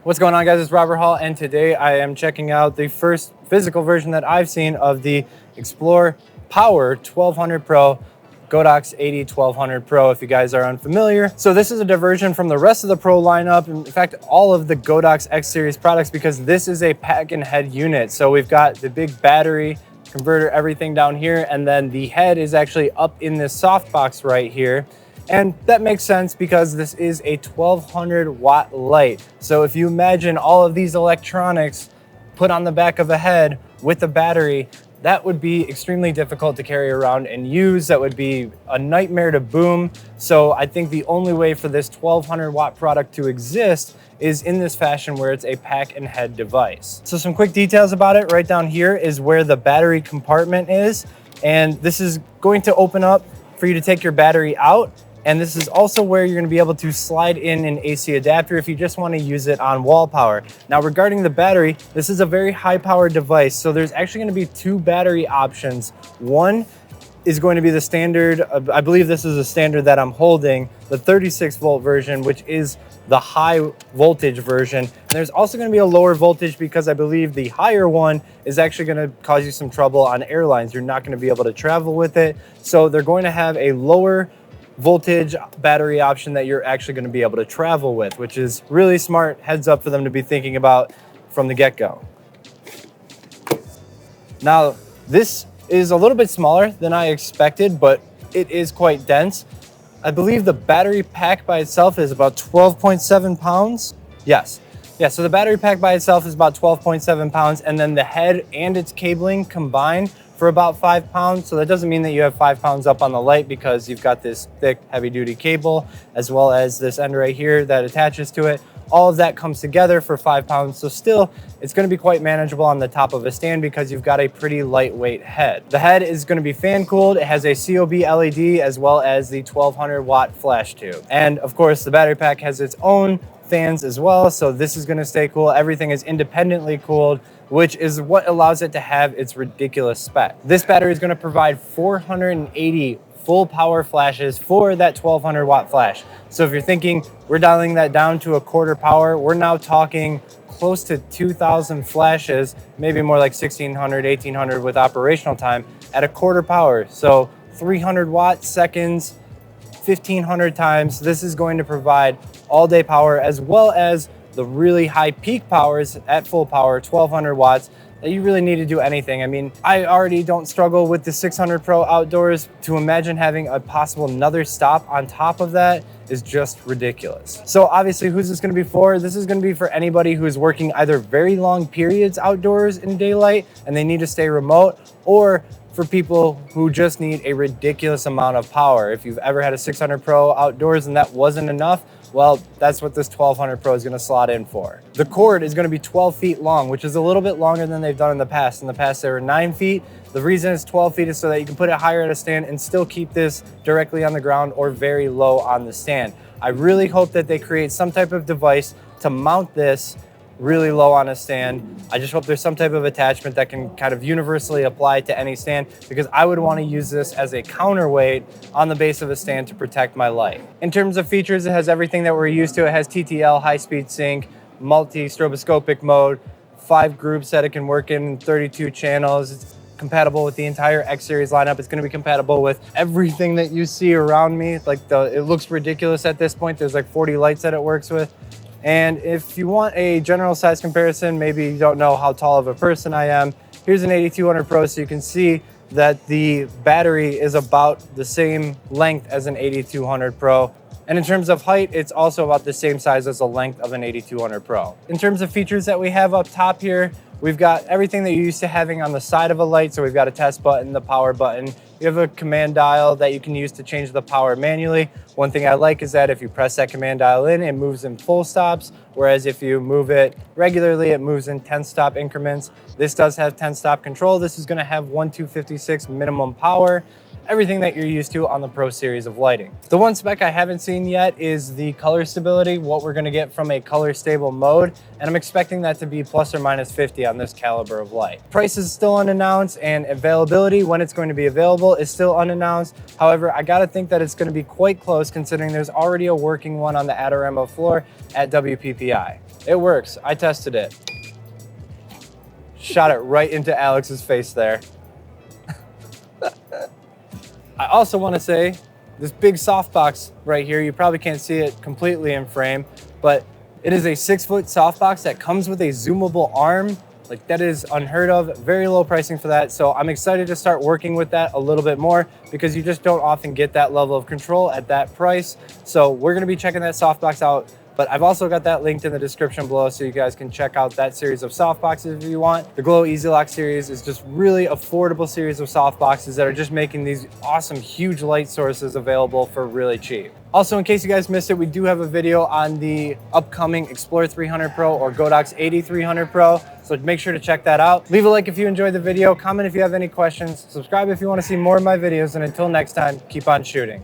What's going on, guys? It's Robert Hall, and today I am checking out the first physical version that I've seen of the Xplor Power 1200 Pro, Godox AD1200 Pro, if you guys are unfamiliar. So this is a diversion from the rest of the Pro lineup, in fact, all of the Godox X series products, because this is a pack and head unit. So we've got the big battery converter, everything down here, and then the head is actually up in this softbox right here. And that makes sense because this is a 1200 watt light. So if you imagine all of these electronics put on the back of a head with a battery, that would be extremely difficult to carry around and use. That would be a nightmare to boom. So I think the only way for this 1200 watt product to exist is in this fashion where it's a pack and head device. So some quick details about it. Right down here is where the battery compartment is. And this is going to open up for you to take your battery out. And this is also where you're going to be able to slide in an AC adapter if you just want to use it on wall power. Now, regarding the battery, this is a very high powered device. So there's actually going to be two battery options. One is going to be the standard, I believe this is a standard that I'm holding, the 36 volt version, which is the high voltage version. And there's also going to be a lower voltage because I believe the higher one is actually going to cause you some trouble on airlines. You're not going to be able to travel with it. So they're going to have a lower voltage battery option that you're actually going to be able to travel with, which is really smart heads up for them to be thinking about from the get-go. Now, this is a little bit smaller than I expected, but it is quite dense. I believe the battery pack by itself is about 12.7 pounds. Yes. Yeah, so the battery pack by itself is about 12.7 pounds, and then the head and its cabling combined for about 5 pounds. So that doesn't mean that you have 5 pounds up on the light because you've got this thick heavy duty cable as well as this end right here that attaches to it. All of that comes together for 5 pounds. So still, it's going to be quite manageable on the top of a stand because you've got a pretty lightweight head. The head is going to be fan cooled. It has a COB LED as well as the 1200 watt flash tube. And of course, the battery pack has its own fans as well. So this is going to stay cool. Everything is independently cooled, which is what allows it to have its ridiculous spec. This battery is going to provide 480 full power flashes for that 1200 watt flash. So if you're thinking we're dialing that down to a quarter power, we're now talking close to 2,000 flashes, maybe more like 1,600, 1,800 with operational time at a quarter power. So 300 watt seconds, 1,500 times. This is going to provide all day power as well as the really high peak powers at full power, 1,200 watts, that you really need to do anything. I mean, I already don't struggle with the 600 Pro outdoors. To imagine having a possible another stop on top of that is just ridiculous. So obviously, who's this gonna be for? This is gonna be for anybody who's working either very long periods outdoors in daylight and they need to stay remote, or for people who just need a ridiculous amount of power. If you've ever had a 600 Pro outdoors and that wasn't enough, well, that's what this 1200 Pro is going to slot in for. The cord is going to be 12 feet long, which is a little bit longer than they've done in the past. In the past, they were 9 feet. The reason it's 12 feet is so that you can put it higher at a stand and still keep this directly on the ground or very low on the stand. I really hope that they create some type of device to mount this really low on a stand. I just hope there's some type of attachment that can kind of universally apply to any stand, because I would want to use this as a counterweight on the base of a stand to protect my light. In terms of features, it has everything that we're used to. It has TTL, high-speed sync, multi-stroboscopic mode, 5 groups that it can work in, 32 channels. It's compatible with the entire X series lineup. It's going to be compatible with everything that you see around me. Like it looks ridiculous at this point. There's like 40 lights that it works with. And if you want a general size comparison, maybe you don't know how tall of a person I am, here's an 8200 Pro, so you can see that the battery is about the same length as an 8200 Pro. And in terms of height, it's also about the same size as the length of an 8200 Pro. In terms of features that we have up top here, we've got everything that you're used to having on the side of a light. So we've got a test button, the power button. You have a command dial that you can use to change the power manually. One thing I like is that if you press that command dial in, it moves in full stops, whereas if you move it regularly, it moves in 10 stop increments. This does have 10 stop control. This is going to have 1,256 minimum power. everything that you're used to on the Pro series of lighting. The one spec I haven't seen yet is the color stability, what we're gonna get from a color stable mode, and I'm expecting that to be plus or minus 50 on this caliber of light. Price is still unannounced, and availability, when it's going to be available, is still unannounced. However, I gotta think that it's gonna be quite close considering there's already a working one on the Adorama floor at WPPI. It works. I tested it. Shot it right into Alex's face there. I also want to say this big softbox right here, you probably can't see it completely in frame, but it is a 6-foot softbox that comes with a zoomable arm. Like, that is unheard of, very low pricing for that. So I'm excited to start working with that a little bit more because you just don't often get that level of control at that price. So we're gonna be checking that softbox out. But I've also got that linked in the description below so you guys can check out that series of softboxes if you want. The Glow Easy Lock series is just really affordable series of softboxes that are just making these awesome, huge light sources available for really cheap. Also, in case you guys missed it, we do have a video on the upcoming Xplor 300 Pro or Godox AD1200 Pro. So make sure to check that out. Leave a like if you enjoyed the video, comment if you have any questions, subscribe if you want to see more of my videos, and until next time, keep on shooting.